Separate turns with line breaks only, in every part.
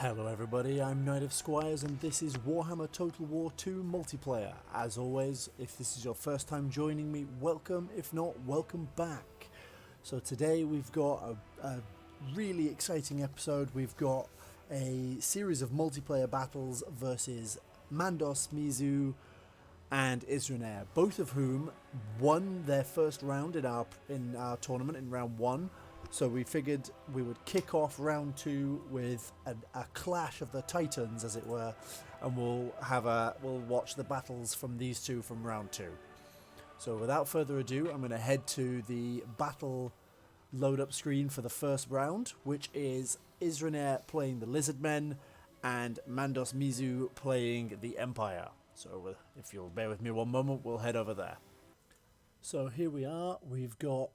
Hello everybody, I'm Knight of Squires and this is Warhammer Total War 2 multiplayer. As always, if this is your first time joining me, welcome. If not, welcome back. So today we've got a really exciting episode. We've got a series of multiplayer battles versus Mandos, Mizu and Isronair, both of whom won their first round in our tournament in round 1. So we figured we would kick off round 2 with a clash of the titans, as it were, and we'll watch the battles from these two from round 2. So without further ado, I'm going to head to the battle load up screen for the first round, which is Isronair playing the Lizardmen and Mandos Mizu playing the Empire. So if you'll bear with me one moment, we'll head over there. So here we are. We've got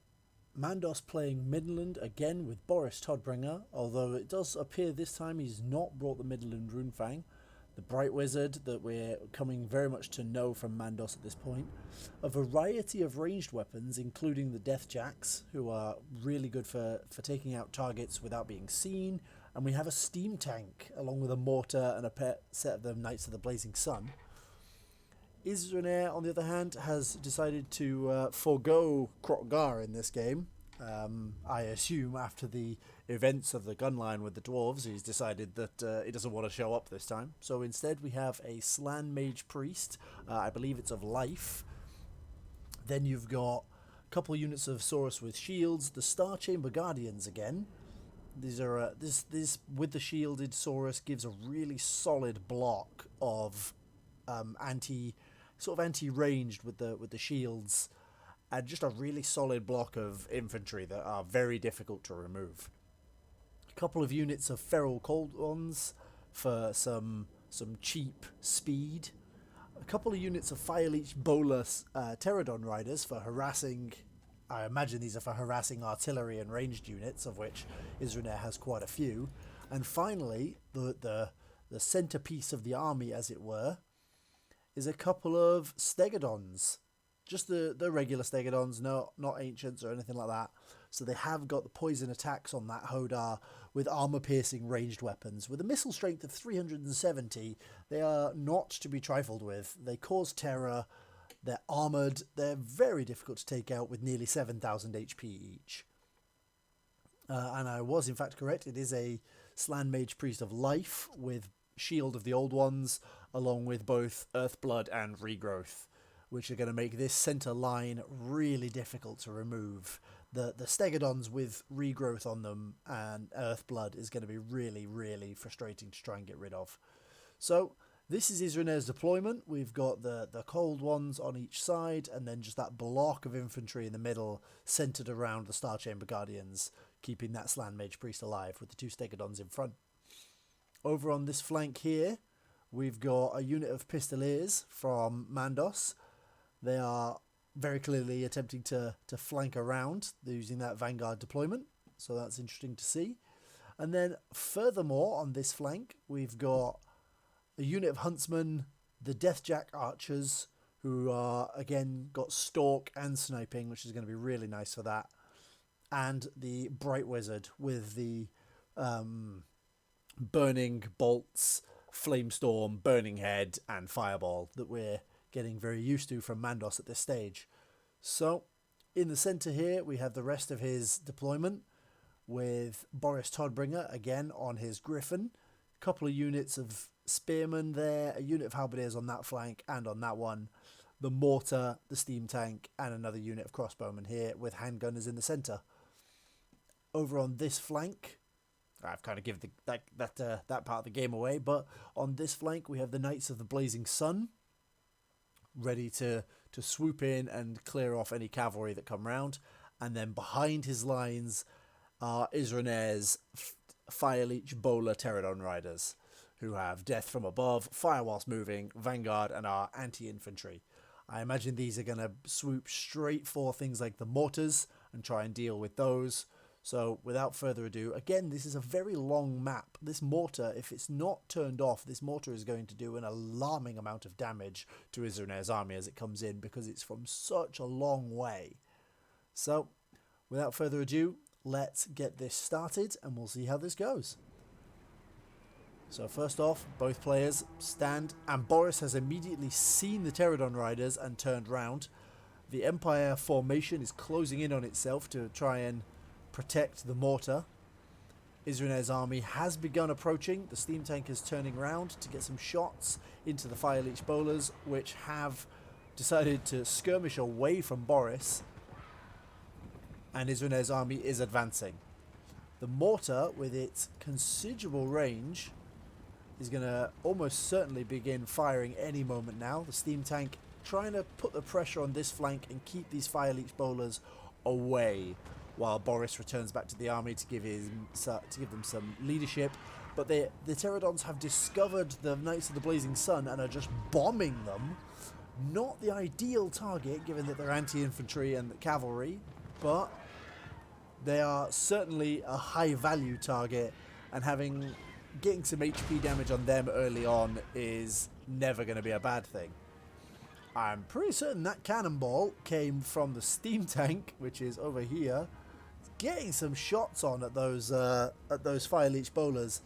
Mandos playing Midland again with Boris Todbringer, although it does appear this time he's not brought the Midland Runefang, the Bright Wizard that we're coming very much to know from Mandos at this point. A variety of ranged weapons, including the Deathjacks, who are really good for taking out targets without being seen, and we have a steam tank along with a mortar and a set of the Knights of the Blazing Sun. Isronair, on the other hand, has decided to forego Krokgar in this game. I assume after the events of the gun line with the dwarves, he's decided that he doesn't want to show up this time. So instead we have a Slan Mage Priest, I believe it's of life. Then you've got a couple units of Saurus with shields, the Star Chamber Guardians again. These are this with the shielded Saurus gives a really solid block of anti-ranged with the shields, and just a really solid block of infantry that are very difficult to remove. A couple of units of Feral Cold Ones for some cheap speed. A couple of units of Fireleech Bolas Pterodon Riders for harassing. I imagine these are for harassing artillery and ranged units, of which Isronair has quite a few. And finally, the centerpiece of the army, as it were, is a couple of Stegodons. Just the regular Stegodons, not ancients or anything like that. So they have got the poison attacks on that Hodar with armor-piercing ranged weapons. With a missile strength of 370, they are not to be trifled with. They cause terror, they're armoured, they're very difficult to take out with nearly 7,000 HP each. And I was in fact correct, it is a Slan Mage Priest of Life with Shield of the Old Ones, along with both Earthblood and Regrowth, which are going to make this centre line really difficult to remove. The Stegodons with Regrowth on them and Earthblood is going to be really, really frustrating to try and get rid of. So this is Isronair's deployment. We've got the Cold Ones on each side, and then just that block of infantry in the middle, centred around the Star Chamber Guardians, keeping that Slan Mage Priest alive with the two Stegodons in front. Over on this flank here, we've got a unit of Pistoliers from Mandos. They are very clearly attempting to flank around using that Vanguard deployment, so that's interesting to see. And then furthermore on this flank, we've got a unit of Huntsmen, the Deathjack Archers, who are again got Stalk and Sniping, which is going to be really nice for that. And the Bright Wizard with the Burning Bolts, Flamestorm, Burning Head and Fireball that we're getting very used to from Mandos at this stage. So in the centre here we have the rest of his deployment with Boris Todbringer again on his Griffin, a couple of units of Spearmen there, a unit of Halberdiers on that flank and on that one, the Mortar, the Steam Tank and another unit of Crossbowmen here with Handgunners in the centre. Over on this flank, I've kind of given that part of the game away, but on this flank we have the Knights of the Blazing Sun, ready to swoop in and clear off any cavalry that come round. And then behind his lines are Isronair's Fireleech Bola Pterodon Riders, who have Death from Above, Fire Whilst Moving, Vanguard, and are anti-infantry. I imagine these are going to swoop straight for things like the mortars and try and deal with those. So without further ado, again, this is a very long map. This mortar, if it's not turned off, this mortar is going to do an alarming amount of damage to Isronair's army as it comes in, because it's from such a long way. So without further ado, let's get this started and we'll see how this goes. So first off, both players stand, and Boris has immediately seen the Pterodon riders and turned round. The Empire formation is closing in on itself to try and protect the mortar. Isronair's army has begun approaching. The steam tank is turning round to get some shots into the fire leech bowlers, which have decided to skirmish away from Boris. And Isronair's army is advancing. The mortar, with its considerable range, is going to almost certainly begin firing any moment now. The steam tank trying to put the pressure on this flank and keep these fire leech bowlers away, while Boris returns back to the army to give them some leadership. But the Pterodons have discovered the Knights of the Blazing Sun and are just bombing them. Not the ideal target, given that they're anti-infantry and cavalry, but they are certainly a high-value target, and getting some HP damage on them early on is never going to be a bad thing. I'm pretty certain that cannonball came from the steam tank, which is over here, getting some shots on at those fire leech bowlers,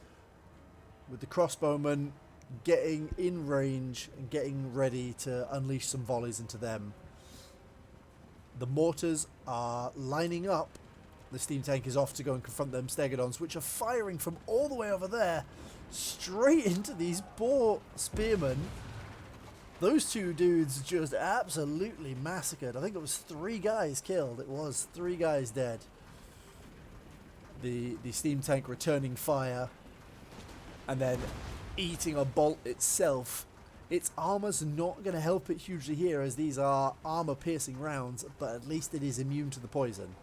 with the crossbowmen getting in range and getting ready to unleash some volleys into them. The mortars are lining up. The steam tank is off to go and confront them Stegodons, which are firing from all the way over there straight into these poor spearmen. Those two dudes just absolutely massacred. I think it was 3 guys killed. It was 3 guys dead. The steam tank returning fire and then eating a bolt itself. Its armor's not going to help it hugely here, as these are armor-piercing rounds, but at least it is immune to the poison.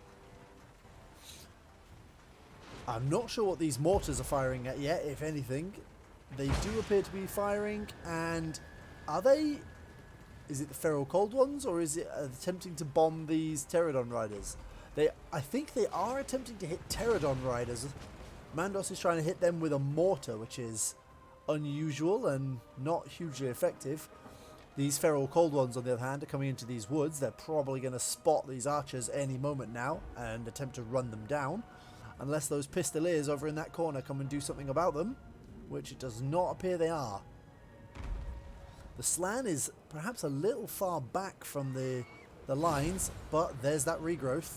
I'm not sure what these mortars are firing at yet, if anything. They do appear to be firing, and are they... Is it the feral cold ones, or is it attempting to bomb these Pterodon riders? I think they are attempting to hit Pterodon riders. Mandos is trying to hit them with a mortar, which is unusual and not hugely effective. These feral cold ones, on the other hand, are coming into these woods. They're probably going to spot these archers any moment now and attempt to run them down, unless those pistoliers over in that corner come and do something about them, which it does not appear they are. The Slan is perhaps a little far back from the lines, but there's that regrowth.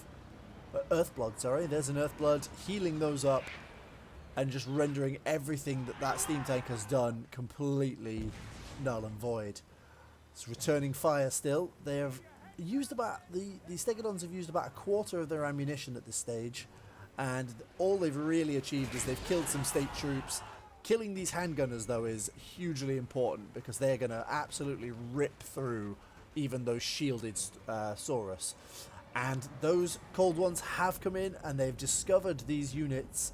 Earthblood, sorry. There's an Earthblood, healing those up and just rendering everything that steam tank has done completely null and void. It's returning fire still. They have used the Stegodons have used about a quarter of their ammunition at this stage, and all they've really achieved is they've killed some state troops. Killing these handgunners, though, is hugely important, because they're going to absolutely rip through even those shielded Saurus. And those cold ones have come in, and they've discovered these units.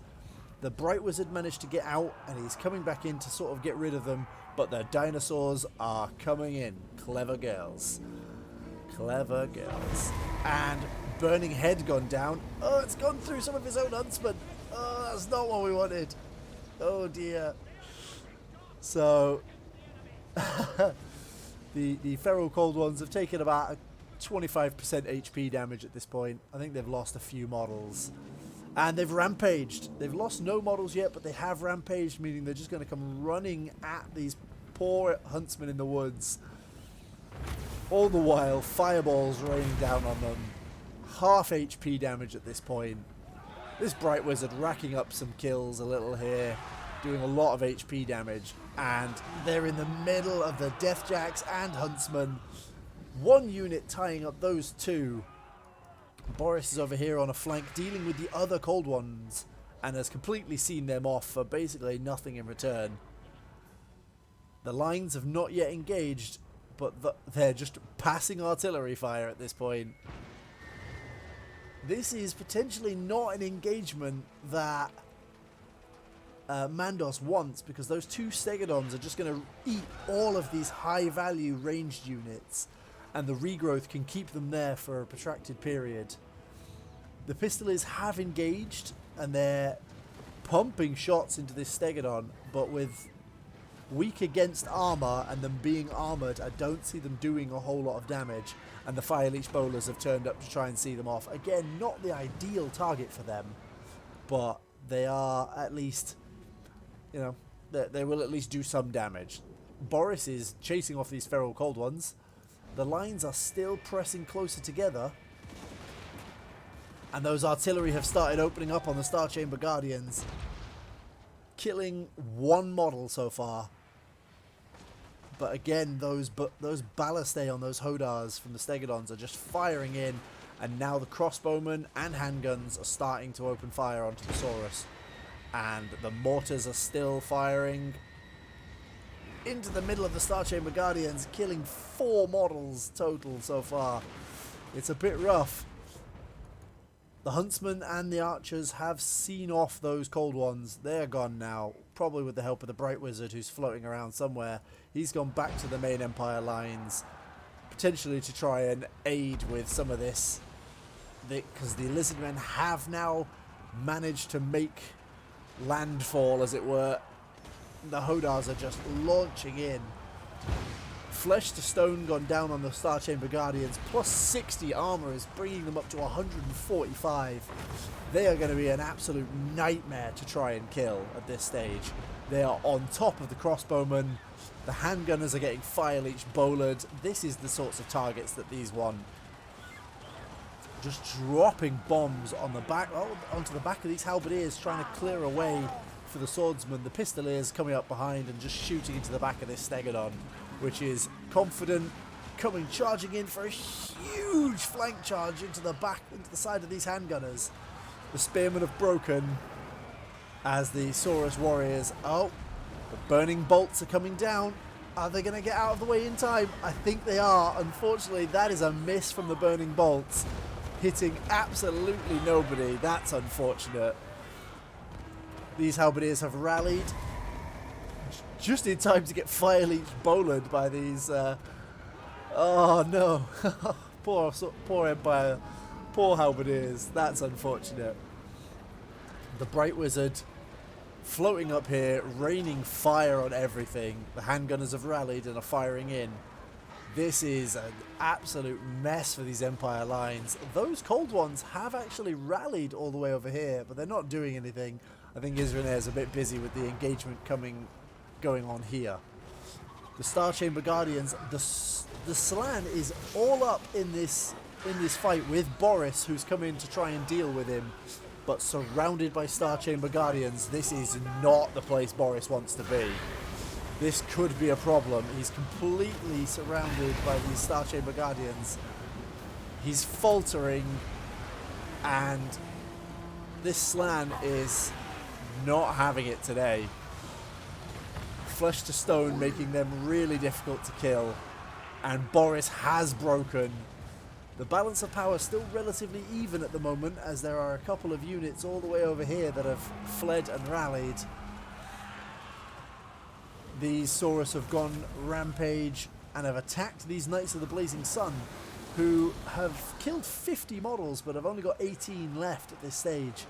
The Bright Wizard managed to get out, and he's coming back in to sort of get rid of them, but the dinosaurs are coming in. Clever girls. Clever girls. And Burning Head gone down. Oh, it's gone through some of his own huntsmen. Oh, that's not what we wanted. Oh dear. So the feral cold ones have taken about a 25% HP damage at this point. I think they've lost a few models. And they've rampaged. They've lost no models yet, but they have rampaged, meaning they're just going to come running at these poor huntsmen in the woods. All the while, fireballs raining down on them. Half HP damage at this point. This Bright Wizard racking up some kills a little here, doing a lot of HP damage, and they're in the middle of the Deathjacks and Huntsmen. One unit tying up those two. Boris is over here on a flank dealing with the other cold ones and has completely seen them off for basically nothing in return. The lines have not yet engaged, but they're just passing artillery fire at this point. This is potentially not an engagement that Mandos wants, because those two Stegodons are just going to eat all of these high value ranged units, and the regrowth can keep them there for a protracted period. The Pistoliers have engaged, and they're pumping shots into this Stegodon, but with weak against armor and them being armored, I don't see them doing a whole lot of damage, and the Fire Leech Bowlers have turned up to try and see them off. Again, not the ideal target for them, but they are at least, you know, that they will at least do some damage. Boris is chasing off these feral cold ones. The lines are still pressing closer together. And those artillery have started opening up on the Star Chamber Guardians. Killing one model so far. But again, those ballistae on those Hodars from the Stegodons are just firing in. And now the crossbowmen and handguns are starting to open fire onto the Saurus. And the mortars are still firing into the middle of the Star Chamber Guardians, killing 4 models total so far. It's a bit rough. The Huntsmen and the Archers have seen off those cold ones. They're gone now, probably with the help of the Bright Wizard who's floating around somewhere. He's gone back to the main Empire lines, potentially to try and aid with some of this. Because the Lizardmen have now managed to make landfall, as it were. The Hodars are just launching in. Flesh to stone gone down on the Star Chamber Guardians. Plus 60 armor is bringing them up to 145. They are going to be an absolute nightmare to try and kill at this stage. They are on top of the crossbowmen. The handgunners are getting fire leech bowlered. This is the sorts of targets that these want. Just dropping bombs on the back, onto the back of these halberdiers, trying to clear a way for the swordsman. The pistoliers coming up behind and just shooting into the back of this Stegodon, which is confident, charging in for a huge flank charge into the side of these handgunners. The spearmen have broken as the Saurus warriors. Oh, the burning bolts are coming down. Are they going to get out of the way in time? I think they are. Unfortunately, that is a miss from the burning bolts, hitting absolutely nobody. That's unfortunate. These halberdiers have rallied just in time to get fire leech bowlered by these. Oh no. poor Empire. Poor halberdiers. That's unfortunate. The Bright Wizard floating up here, raining fire on everything. The handgunners have rallied and are firing in. This is an absolute mess for these Empire lines. Those cold ones have actually rallied all the way over here, but they're not doing anything. I think Isronair is a bit busy with the engagement going on here. The Star Chamber Guardians, the Slan is all up in this fight with Boris, who's come in to try and deal with him, but surrounded by Star Chamber Guardians. This is not the place Boris wants to be. This could be a problem. He's completely surrounded by these Star Chamber Guardians. He's faltering, and this Slan is not having it today. Flesh to stone, making them really difficult to kill, and Boris has broken. The balance of power still relatively even at the moment, as there are a couple of units all the way over here that have fled and rallied. These Saurus have gone rampage and have attacked these Knights of the Blazing Sun, who have killed 50 models but have only got 18 left at this stage.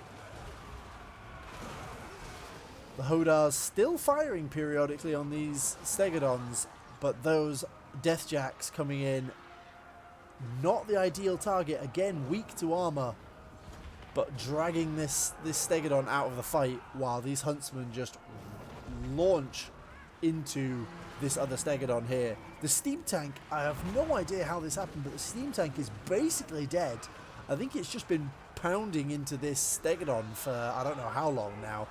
The Hodars still firing periodically on these Stegodons, but those Deathjacks coming in, not the ideal target. Again, weak to armor, but dragging this Stegodon out of the fight, while these Huntsmen just launch into this other Stegodon here. The steam tank, I have no idea how this happened, but the steam tank is basically dead. I think it's just been pounding into this Stegodon for I don't know how long now,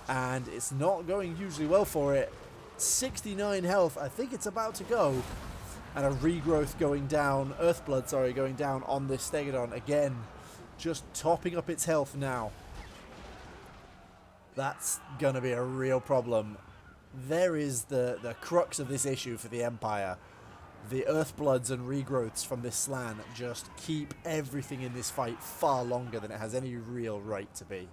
and it's not going hugely well for it. 69 health. I think it's about to go. And a regrowth going down, Earthblood, sorry, going down on this Stegodon again, just topping up its health now. That's gonna be a real problem. There is the crux of this issue for the Empire. The Earthbloods and regrowths from this Slan just keep everything in this fight far longer than it has any real right to be.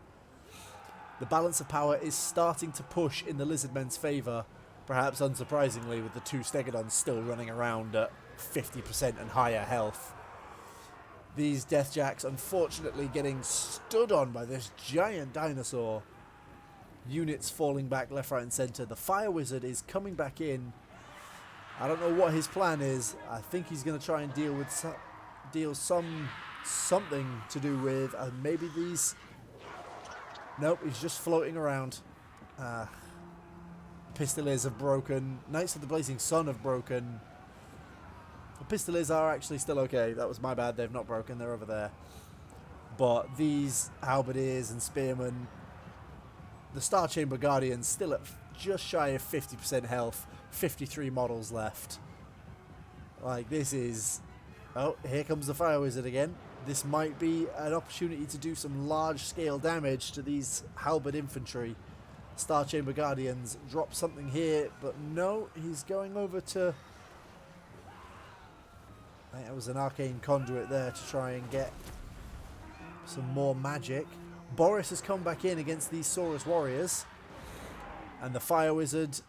The balance of power is starting to push in the Lizardmen's favour, perhaps unsurprisingly, with the two Stegodons still running around at 50% and higher health. These Deathjacks unfortunately getting stood on by this giant dinosaur. Units falling back left, right and centre. The Fire Wizard is coming back in. I don't know what his plan is. I think he's going to try and deal something to do with maybe these. Nope, he's just floating around. Pistoliers have broken. Knights of the Blazing Sun have broken. The Pistoliers are actually still okay. That was my bad. They've not broken. They're over there. But these Halberdiers and Spearmen, the Star Chamber Guardians, still at just shy of 50% health. 53 models left. Like, this is... Oh, here comes the Fire Wizard again. This might be an opportunity to do some large-scale damage to these Halberd infantry. Star Chamber Guardians drop something here, but no, he's going over to... I think it was an Arcane Conduit there to try and get some more magic. Boris has come back in against these Saurus Warriors. And the Fire Wizard...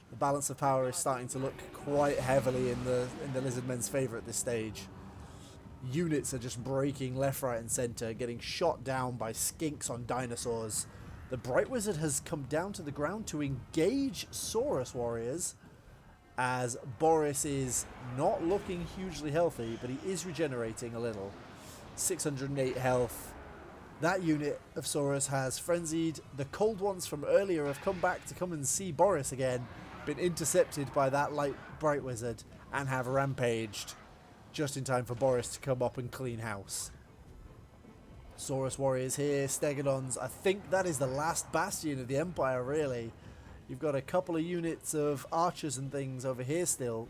The balance of power is starting to look quite heavily in the Lizardmen's favour at this stage. Units are just breaking left, right and centre, getting shot down by skinks on dinosaurs. The Bright Wizard has come down to the ground to engage Saurus Warriors, as Boris is not looking hugely healthy, but he is regenerating a little. 608 health. That unit of Saurus has frenzied. The cold ones from earlier have come back to come and see Boris again, been intercepted by that light Bright Wizard, and have rampaged just in time for Boris to come up and clean house. Saurus Warriors here, Stegodons. I think that is the last bastion of the Empire, really. You've got a couple of units of archers and things over here still,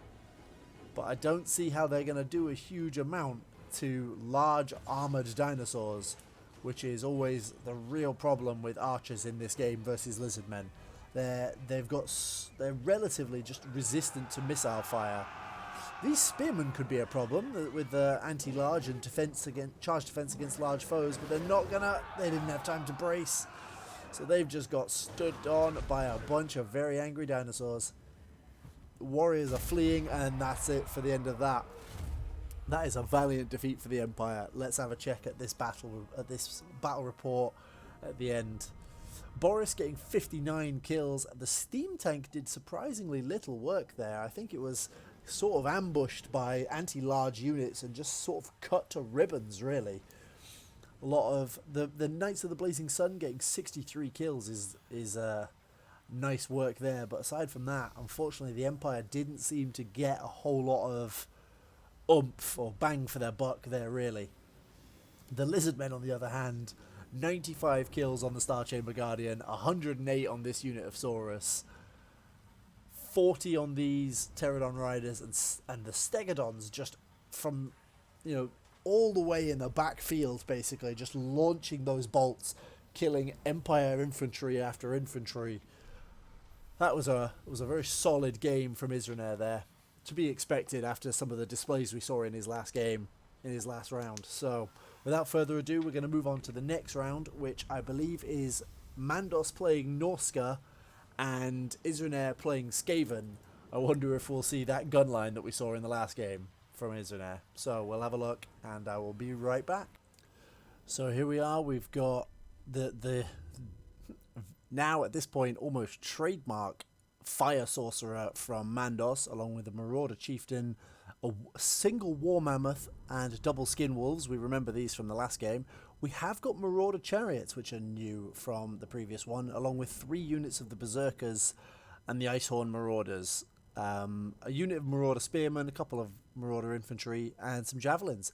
but I don't see how they're going to do a huge amount to large armoured dinosaurs, which is always the real problem with archers in this game versus lizardmen. They're relatively just resistant to missile fire. These spearmen could be a problem with the anti-large and charge defense against large foes, but they're not gonna. They didn't have time to brace, so they've just got stood on by a bunch of very angry dinosaurs. The warriors are fleeing, and that's it for the end of that. That is a valiant defeat for the Empire. Let's have a check at this battle report at the end. Boris getting 59 kills. The steam tank did surprisingly little work there. I think it was sort of ambushed by anti-large units and just sort of cut to ribbons, really. A lot of the Knights of the Blazing Sun getting 63 kills is nice work there. But aside from that, unfortunately, the Empire didn't seem to get a whole lot of oomph or bang for their buck there, really. The Lizardmen, on the other hand, 95 kills on the Star Chamber Guardian, 108 on this unit of Saurus, 40 on these Pterodon Riders, and the Stegodons just from, all the way in the backfield, basically, just launching those bolts, killing Empire infantry after infantry. That was a very solid game from Isronair there, to be expected after some of the displays we saw in his last game, in his last round. So, without further ado, we're going to move on to the next round, which I believe is Mandos playing Norska and Isronair playing Skaven. I wonder if we'll see that gun line that we saw in the last game from Isronair. So, we'll have a look, and I will be right back. So, here we are. We've got the now, at this point, almost trademark Fire Sorcerer from Mandos, along with the Marauder Chieftain, a single War Mammoth, and double Skin Wolves. We remember these from the last game. We have got Marauder Chariots, which are new from the previous one, along with 3 units of the Berserkers and the Icehorn Marauders. A unit of Marauder Spearmen, a couple of Marauder Infantry, and some Javelins.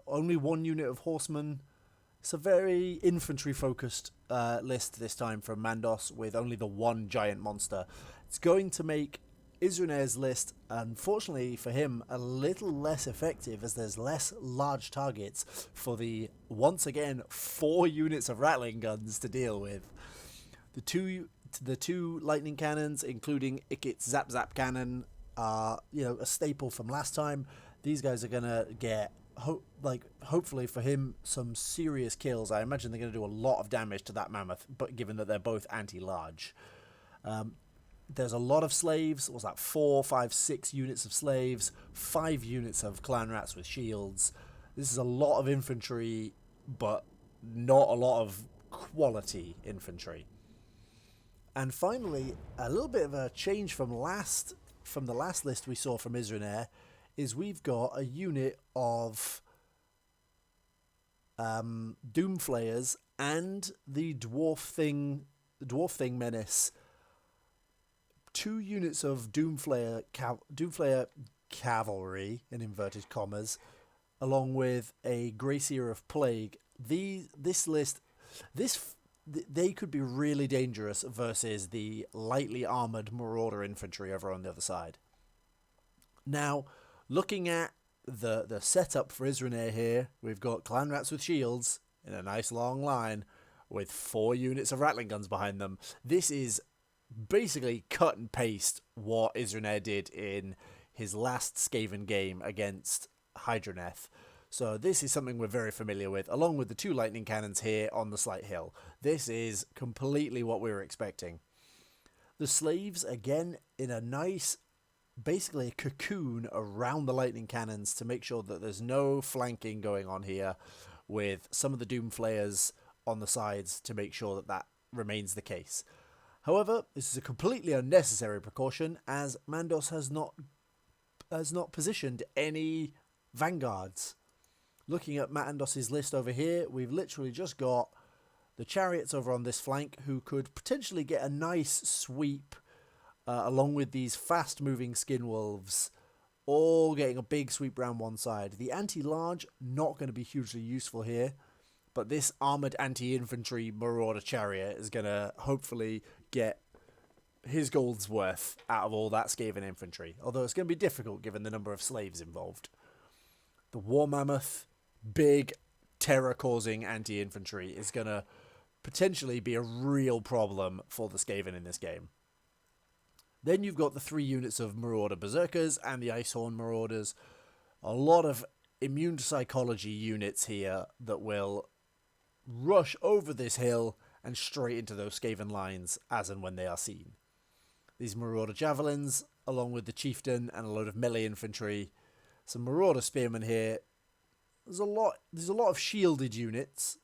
Only 1 unit of Horsemen. It's a very infantry-focused list this time from Mandos, with only the 1 giant monster. It's going to make Isronair's list, unfortunately for him, a little less effective, as there's less large targets for the, once again, 4 units of rattling guns to deal with. The two lightning cannons, including Ikit's Zap Zap cannon, are a staple from last time. These guys are gonna get, hopefully for him, some serious kills. I imagine they're gonna do a lot of damage to that mammoth, but given that they're both anti-large. There's a lot of slaves. Was that 4, 5, 6 units of slaves, 5 units of clan rats with shields. This is a lot of infantry, but not a lot of quality infantry. And finally, a little bit of a change from the last list we saw from Isronair is we've got a unit of Doomflayers and the Dwarf Thing Menace. 2 units of Doomflayer cavalry, in inverted commas, along with a Gracier of Plague. They could be really dangerous versus the lightly armored Marauder infantry over on the other side. Now, looking at the setup for Isronair here, we've got clan rats with shields in a nice long line with 4 units of Rattling guns behind them. This is basically cut and paste what Isronair did in his last Skaven game against Hydroneth. So this is something we're very familiar with, along with the 2 lightning cannons here on the slight hill. This is completely what we were expecting. The slaves, again, in a nice, basically a cocoon around the lightning cannons to make sure that there's no flanking going on here, with some of the Doomflayers on the sides to make sure that that remains the case. However, this is a completely unnecessary precaution, as Mandos has not positioned any vanguards. Looking at Mandos' list over here, we've literally just got the chariots over on this flank, who could potentially get a nice sweep along with these fast-moving skinwolves, all getting a big sweep round one side. The anti-large, not going to be hugely useful here, but this armoured anti-infantry Marauder chariot is going to hopefully get his gold's worth out of all that Skaven infantry, although it's going to be difficult given the number of slaves involved. The War Mammoth, big terror-causing anti-infantry, is going to potentially be a real problem for the Skaven in this game. Then you've got the 3 units of Marauder Berserkers and the Icehorn Marauders. A lot of immune to psychology units here that will rush over this hill and straight into those Skaven lines as and when they are seen. These Marauder Javelins, along with the Chieftain and a load of melee infantry. Some Marauder Spearmen here. There's a lot of shielded units.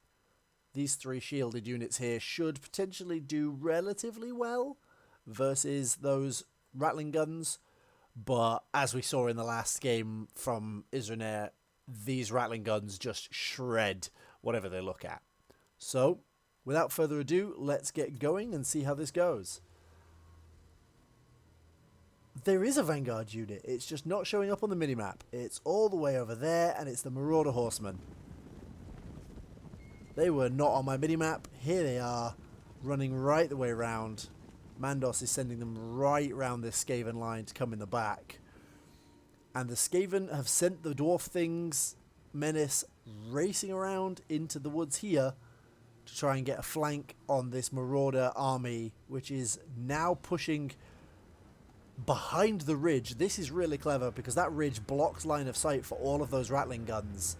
These 3 shielded units here should potentially do relatively well versus those Rattling guns, but as we saw in the last game from Isronair, these Rattling guns just shred whatever they look at. So, without further ado, let's get going and see how this goes. There is a Vanguard unit, it's just not showing up on the minimap. It's all the way over there, and it's the Marauder Horsemen. They were not on my minimap. Here they are, running right the way around. Mandos is sending them right round this Skaven line to come in the back. And the Skaven have sent the Dwarf Thing's menace racing around into the woods here to try and get a flank on this Marauder army, which is now pushing behind the ridge. This is really clever because that ridge blocks line of sight for all of those Rattling guns.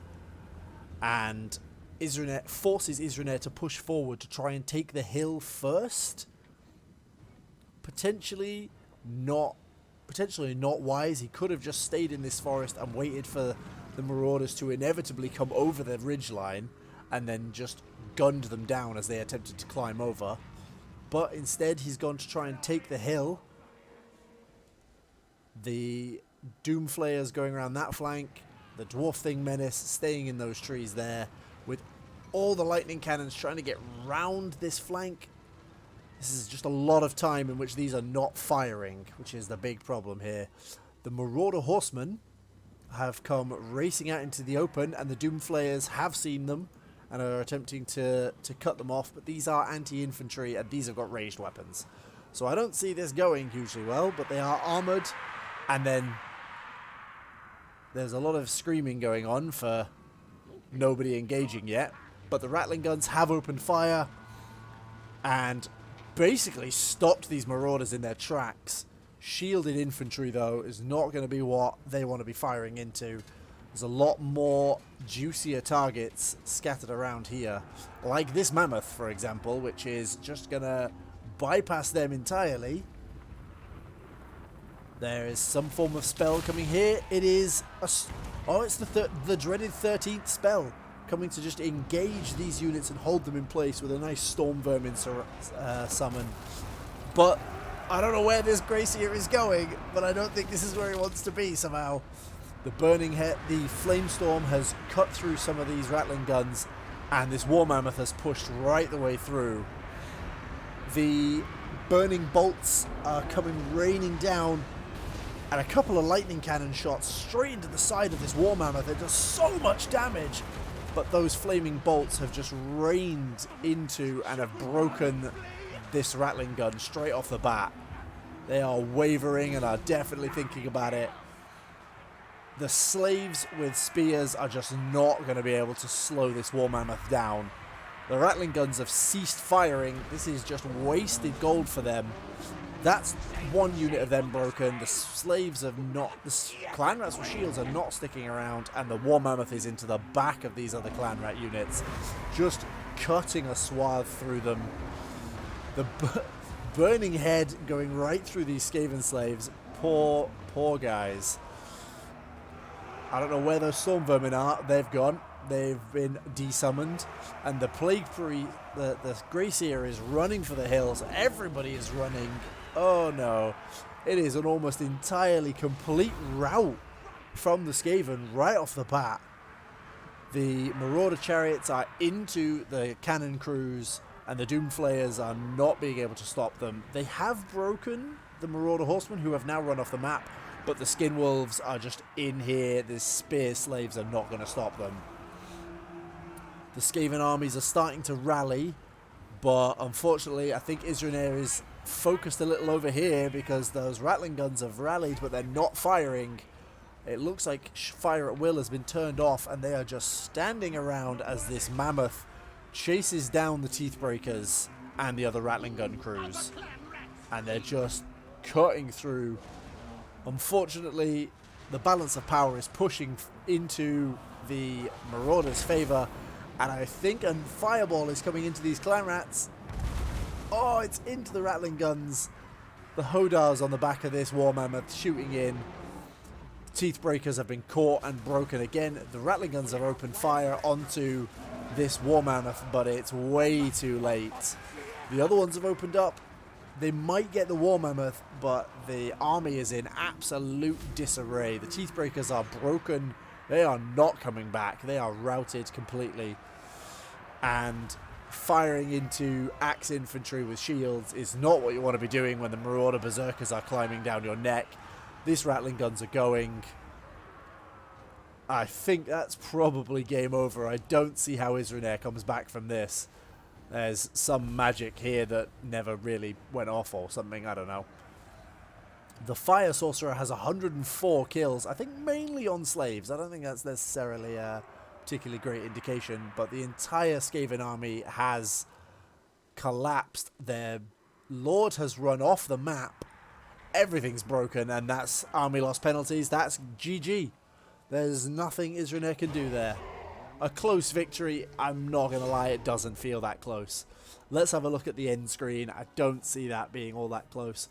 And Isronair forces Isronair to push forward to try and take the hill first. Potentially not wise. He could have just stayed in this forest and waited for the Marauders to inevitably come over the ridge line and then just gunned them down as they attempted to climb over. But instead he's gone to try and take the hill. The Doomflayers going around that flank, the Dwarf Thing menace staying in those trees there, with all the lightning cannons trying to get round this flank. This is just a lot of time in which these are not firing, which is the big problem here. The Marauder Horsemen have come racing out into the open, and the Doomflayers have seen them and are attempting to cut them off, but these are anti-infantry and these have got ranged weapons. So I don't see this going hugely well, but they are armoured, and then there's a lot of screaming going on for nobody engaging yet, but the Rattling guns have opened fire and basically stopped these Marauders in their tracks. Shielded infantry, though, is not going to be what they want to be firing into. There's a lot more juicier targets scattered around here, like this Mammoth, for example, which is just going to bypass them entirely. There is some form of spell coming here. It is it's the dreaded 13th spell, coming to just engage these units and hold them in place with a nice Storm Vermin summon. But I don't know where this Gracier is going, but I don't think this is where he wants to be somehow. The Burning Head, the Flamestorm has cut through some of these Rattling guns And this War Mammoth has pushed right the way through. The burning bolts are coming raining down, and a couple of lightning cannon shots straight into the side of this War Mammoth. It does so much damage, but those flaming bolts have just rained into and have broken this Rattling gun straight off the bat. They are wavering and are definitely thinking about it. The slaves with spears are just not going to be able to slow this War Mammoth down. The Rattling guns have ceased firing. This is just wasted gold for them. That's one unit of them broken. The slaves have not... The clan rats with shields are not sticking around, and the War Mammoth is into the back of these other clan rat units, just cutting a swath through them. The burning head going right through these Skaven slaves. Poor guys. I don't know where those storm vermin are. They've gone. They've been desummoned. And the Plague Priest, the Grey Seer is running for the hills. Everybody is running. Oh no. It is an almost entirely complete rout from the Skaven right off the bat. The Marauder chariots are into the cannon crews, and the Doomflayers are not being able to stop them. They have broken the Marauder horsemen, who have now run off the map, but the Skinwolves are just in here. The spear slaves are not going to stop them. The Skaven armies are starting to rally, but unfortunately I think Isronair is focused a little over here because those Rattling guns have rallied, but they're not firing. It looks like fire at will has been turned off, and they are just standing around as this Mammoth chases down the Teethbreakers and the other Rattling gun crews, and they're just cutting through. Unfortunately, the balance of power is pushing into the Marauders' favour, and I think a fireball is coming into these clan rats. Oh, it's into the Rattling guns. The Hodars on the back of this War Mammoth shooting in. Teethbreakers have been caught and broken again. The Rattling guns have opened fire onto this War Mammoth, but it's way too late. The other ones have opened up. They might get the War Mammoth, but the army is in absolute disarray. The Teethbreakers are broken. They are not coming back. They are routed completely. And firing into axe infantry with shields is not what you want to be doing when the Marauder Berserkers are climbing down your neck. These Rattling guns are going. I think that's probably game over. I don't see how Isronair comes back from this. There's some magic here that never really went off or something, I don't know. The Fire Sorcerer has 104 kills, I think mainly on slaves. I don't think that's necessarily a particularly great indication, but the entire Skaven army has collapsed. Their Lord has run off the map. Everything's broken, and that's army loss penalties. That's GG. There's nothing Isronair can do there. A close victory, I'm not going to lie, it doesn't feel that close. Let's have a look at the end screen. I don't see that being all that close.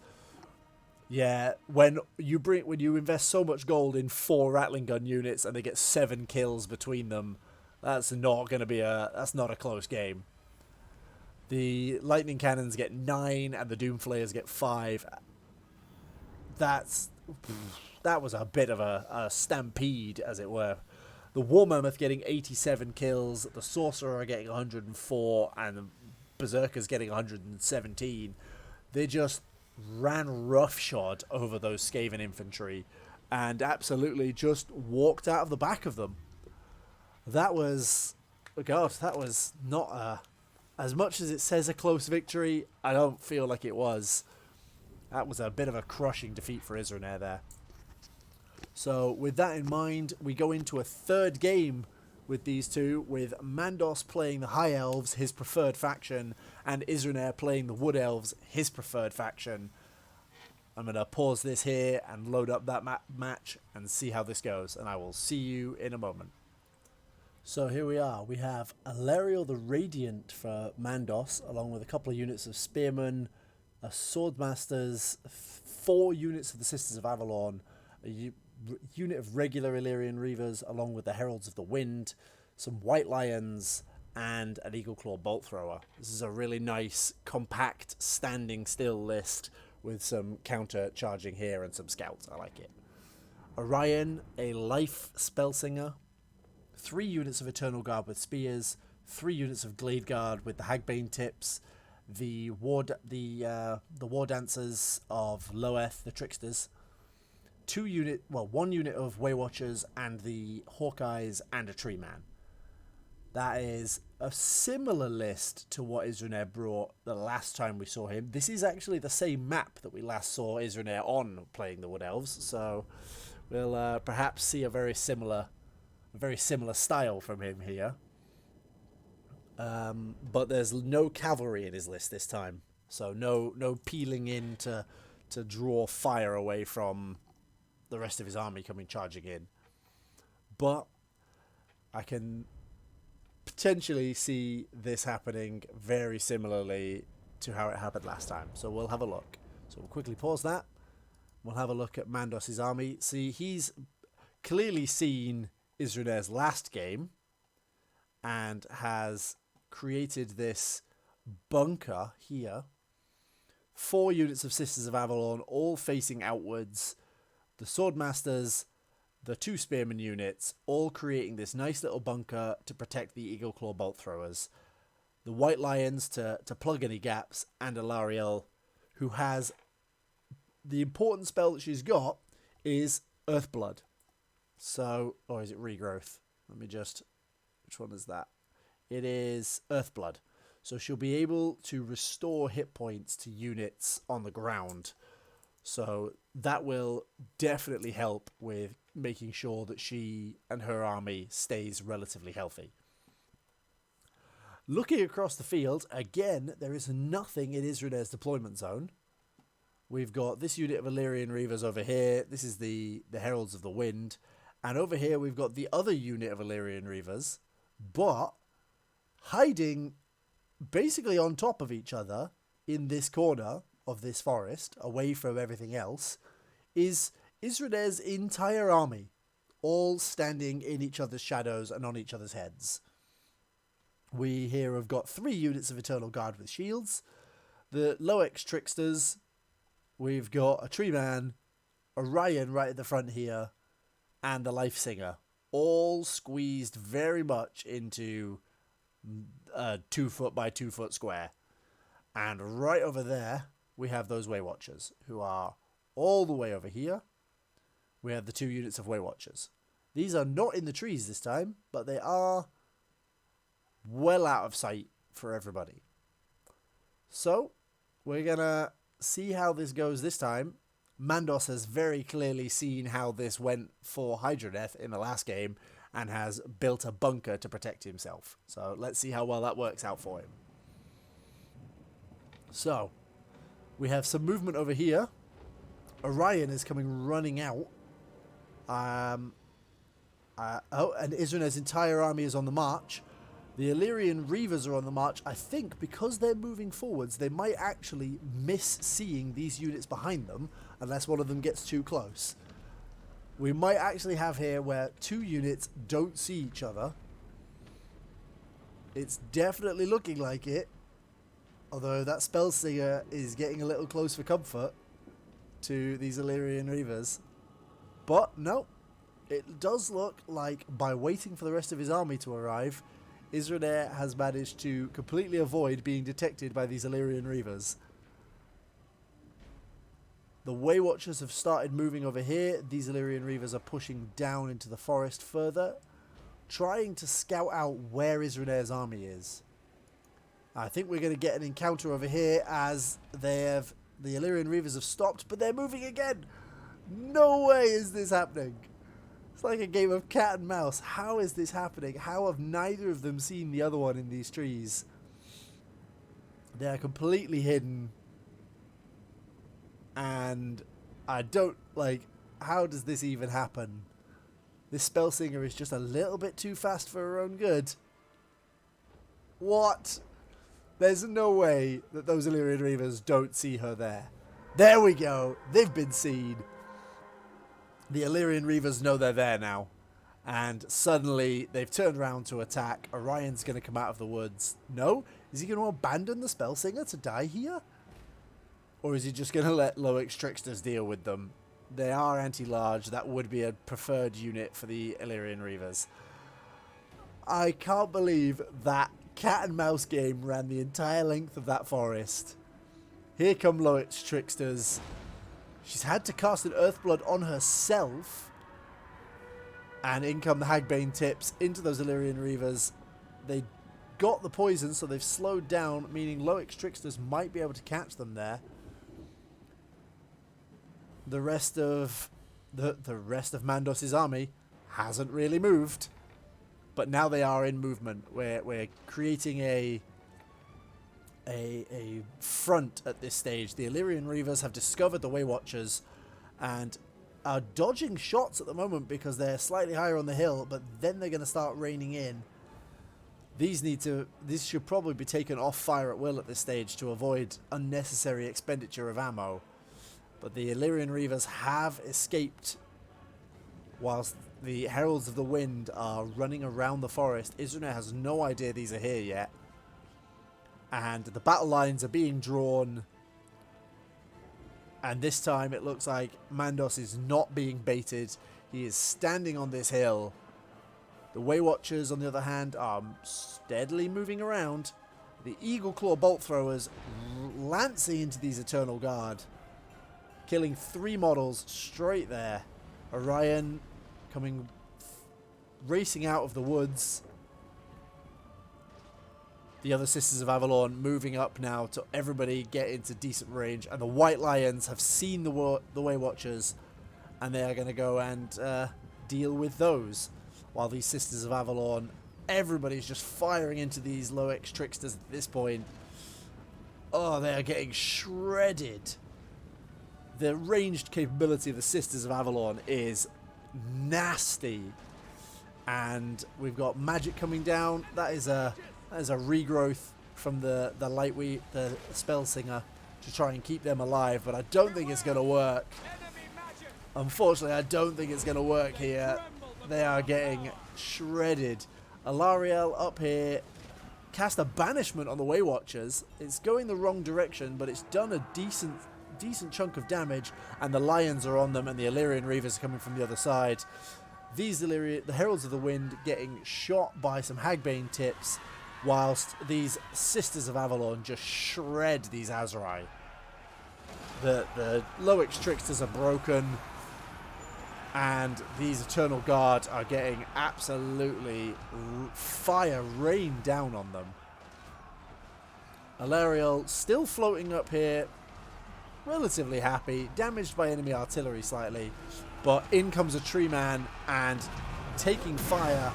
Yeah, when you invest so much gold in 4 Rattling gun units and they get 7 kills between them, that's not a close game. The lightning cannons get 9 and the Doomflayers get 5. That was a bit of a stampede, as it were. The War Mammoth getting 87 kills, the Sorcerer getting 104, and the Berserkers getting 117. They just ran roughshod over those Skaven infantry and absolutely just walked out of the back of them. That was... God, that was not as much as it says a close victory, I don't feel like it was. That was a bit of a crushing defeat for Isronair there. So with that in mind, we go into a third game with these two, with Mandos playing the High Elves, his preferred faction, and Isronair playing the Wood Elves, his preferred faction. I'm going to pause this here and load up that match and see how this goes, and I will see you in a moment. So here we are. We have Alariel the Radiant for Mandos, along with a couple of units of Spearmen, a Swordmasters, 4 units of the Sisters of Avalon, a unit of regular Illyrian Reavers, along with the Heralds of the Wind, some White Lions, and an Eagle Claw Bolt Thrower. This is a really nice, compact, standing still list with some counter charging here and some scouts. I like it. Orion, a Life Spellsinger, 3 units of Eternal Guard with Spears, 3 units of Glade Guard with the Hagbane tips, the war dancers of Loeth, the tricksters, 1 unit of Waywatchers, and the Hawkeyes and a Tree Man. That is a similar list to what Isronair brought the last time we saw him. This is actually the same map that we last saw Isronair on playing the Wood Elves, so we'll perhaps see a very similar style from him here. But there's no cavalry in his list this time, so no peeling in to draw fire away from the rest of his army coming charging in. But I can potentially see this happening very similarly to how it happened last time. So we'll have a look. So we'll quickly pause that. We'll have a look at Mandos' army. See, he's clearly seen Isronair's last game and has created this bunker here. 4 units of Sisters of Avalon, all facing outwards. The Swordmasters, the 2 Spearman units, all creating this nice little bunker to protect the Eagle Claw Bolt Throwers. The White Lions to plug any gaps, and Alariel, who has the important spell that she's got is Earthblood. So, or is it Regrowth? Let me just, which one is that? It is Earthblood. So she'll be able to restore hit points to units on the ground. So that will definitely help with making sure that she and her army stays relatively healthy. Looking across the field, again, there is nothing in Isronair's deployment zone. We've got this unit of Illyrian Reavers over here. This is the Heralds of the Wind. And over here we've got the other unit of Illyrian Reavers, but hiding basically on top of each other in this corner of this forest, away from everything else, is Isronair's entire army, all standing in each other's shadows and on each other's heads. We here have got 3 units of Eternal Guard with shields, the Loex Tricksters, we've got a Tree Man, Orion right at the front here, and the Life Singer, all squeezed very much into a 2 foot by 2 foot square. And right over there, we have those Waywatchers, who are all the way over here. We have the 2 units of Waywatchers. These are not in the trees this time, but they are well out of sight for everybody. So, we're going to see how this goes this time. Mandos has very clearly seen how this went for Hydroneth in the last game and has built a bunker to protect himself. So let's see how well that works out for him. So, we have some movement over here. Orion is coming running out. And Isronair's entire army is on the march. The Illyrian Reavers are on the march. I think because they're moving forwards, they might actually miss seeing these units behind them unless one of them gets too close. We might actually have here where 2 units don't see each other. It's definitely looking like it. Although that Spellsinger is getting a little close for comfort to these Illyrian Reavers. But no, it does look like by waiting for the rest of his army to arrive, Isronair has managed to completely avoid being detected by these Illyrian Reavers. The Waywatchers have started moving over here. These Illyrian Reavers are pushing down into the forest further, trying to scout out where Isronair's army is. I think we're going to get an encounter over here as the Illyrian Reavers have stopped, but they're moving again. No way is this happening. It's like a game of cat and mouse. How is this happening? How have neither of them seen the other one in these trees? They are completely hidden. And I don't, how does this even happen? This Spellsinger is just a little bit too fast for her own good. What? There's no way that those Illyrian Reavers don't see her there. There we go. They've been seen. The Illyrian Reavers know they're there now. And suddenly they've turned around to attack. Orion's going to come out of the woods. No? Is he going to abandon the Spellsinger to die here? Or is he just going to let Loex Tricksters deal with them? They are anti-large. That would be a preferred unit for the Illyrian Reavers. I can't believe that cat and mouse game ran the entire length of that forest. Here come Loic's tricksters. She's had to cast an Earthblood on herself. And in come the Hagbane tips into those Illyrian Reavers. They got the poison, so they've slowed down, meaning Loic's tricksters might be able to catch them there. The rest of Mandos' army hasn't really moved. But now they are in movement. We're creating a front at this stage. The Illyrian Reavers have discovered the Way Watchers and are dodging shots at the moment because they're slightly higher on the hill, but then they're going to start raining in. These should probably be taken off fire at will at this stage to avoid unnecessary expenditure of ammo. But the Illyrian Reavers have escaped whilst the Heralds of the Wind are running around the forest. Isronair has no idea these are here yet. And the battle lines are being drawn. And this time it looks like Mandos is not being baited. He is standing on this hill. The Way Watchers, on the other hand, are steadily moving around. The Eagle Claw Bolt Throwers lancing into these Eternal Guard. Killing 3 models straight there. Orion coming racing out of the woods. The other Sisters of Avalon moving up now to everybody get into decent range. And the White Lions have seen the Way Watchers. And they are going to go and deal with those. While these Sisters of Avalon, everybody's just firing into these Loic's tricksters at this point. Oh, they are getting shredded. The ranged capability of the Sisters of Avalon is nasty. And we've got magic coming down. That is a regrowth from the spell singer to try and keep them alive, but I don't think it's going to work. Unfortunately, I don't think it's going to work here. They are getting shredded. Alariel up here cast a banishment on the Way Watchers. It's going the wrong direction, but it's done a decent chunk of damage, and the Lions are on them, and the Illyrian Reavers are coming from the other side. The Heralds of the Wind getting shot by some Hagbane tips, whilst these Sisters of Avalon just shred these Azurai. The Loic's tricksters are broken, and these Eternal Guard are getting absolutely fire rained down on them. Alariel still floating up here, relatively happy, damaged by enemy artillery slightly, but in comes a tree man and taking fire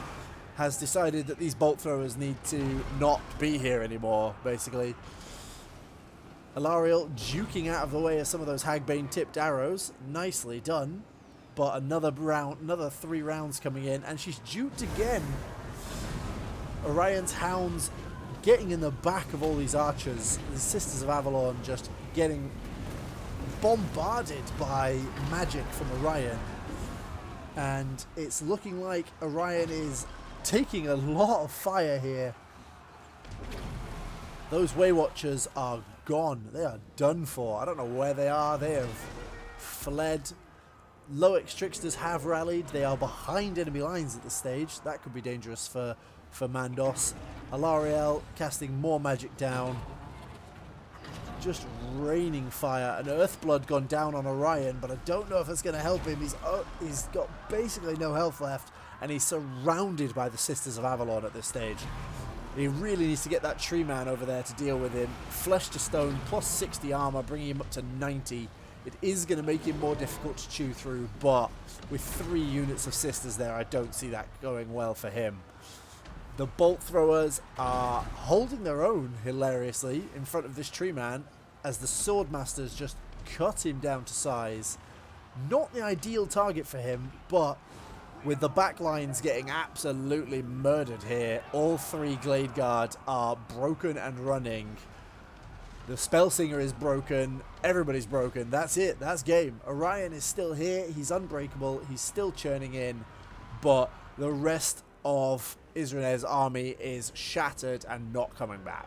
has decided that these bolt throwers need to not be here anymore, basically. Alariel juking out of the way of some of those Hagbane tipped arrows, nicely done. But another 3 rounds coming in, and she's duped again. Orion's hounds getting in the back of all these archers. The Sisters of Avalon just getting bombarded by magic from Orion. And it's looking like Orion is taking a lot of fire here. Those Way Watchers are gone. They are done for. I don't know where they are. They have fled. Loic's tricksters have rallied. They are behind enemy lines at this stage. That could be dangerous for Mandos. Alariel casting more magic down. Just raining fire. An Earthblood gone down on Orion, but I don't know if it's going to help him. He's got basically no health left, and he's surrounded by the Sisters of Avalon at this stage. He really needs to get that tree man over there to deal with him. Flesh to stone, plus 60 armor, bringing him up to 90. It is going to make him more difficult to chew through, but with 3 units of Sisters there, I don't see that going well for him. The bolt throwers are holding their own, hilariously, in front of this tree man, as the Swordmasters just cut him down to size. Not the ideal target for him, but with the backlines getting absolutely murdered here, all 3 Glade Guard are broken and running. The Spellsinger is broken. Everybody's broken. That's it. That's game. Orion is still here. He's unbreakable. He's still churning in. But the rest of Isronair's army is shattered and not coming back.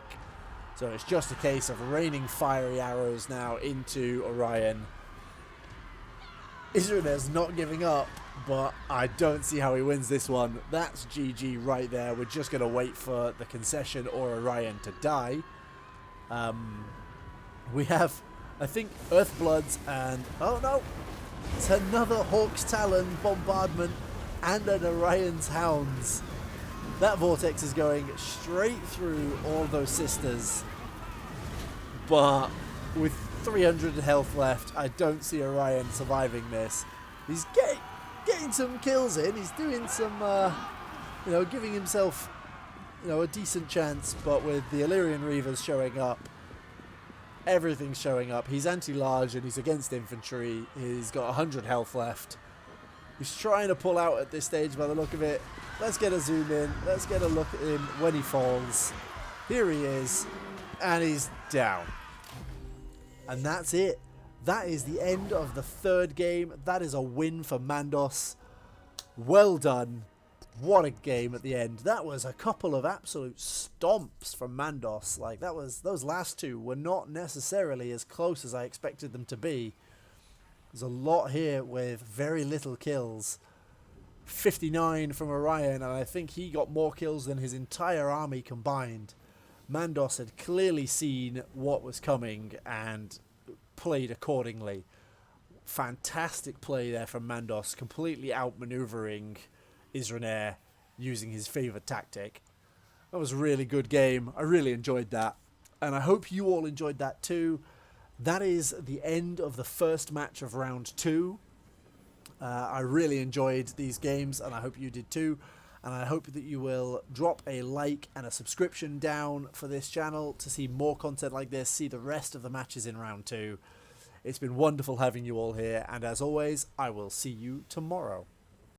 So it's just a case of raining fiery arrows now into Orion. Isronair's not giving up, but I don't see how he wins this one. That's GG right there. We're just going to wait for the concession or Orion to die. We have, I think, Earthbloods and... Oh no! It's another Hawk's Talon bombardment and an Orion's Hounds. That vortex is going straight through all those sisters. But with 300 health left, I don't see Orion surviving this. He's getting some kills in. He's doing some, giving himself, a decent chance. But with the Illyrian Reavers showing up, everything's showing up. He's anti-large and he's against infantry. He's got 100 health left. He's trying to pull out at this stage by the look of it. Let's get a zoom in. Let's get a look at him when he falls. Here he is. And he's down. And that's it. That is the end of the third game. That is a win for Mandos. Well done. What a game at the end. That was a couple of absolute stomps from Mandos. Like, those last two were not necessarily as close as I expected them to be. There's a lot here with very little kills. 59 from Orion, and I think he got more kills than his entire army combined. Mandos had clearly seen what was coming and played accordingly. Fantastic play there from Mandos, completely outmaneuvering Isronair using his favourite tactic. That was a really good game. I really enjoyed that, and I hope you all enjoyed that too. That is the end of the first match of round 2. I really enjoyed these games, and I hope you did too. And I hope that you will drop a like and a subscription down for this channel to see more content like this, see the rest of the matches in round 2. It's been wonderful having you all here, and as always, I will see you tomorrow.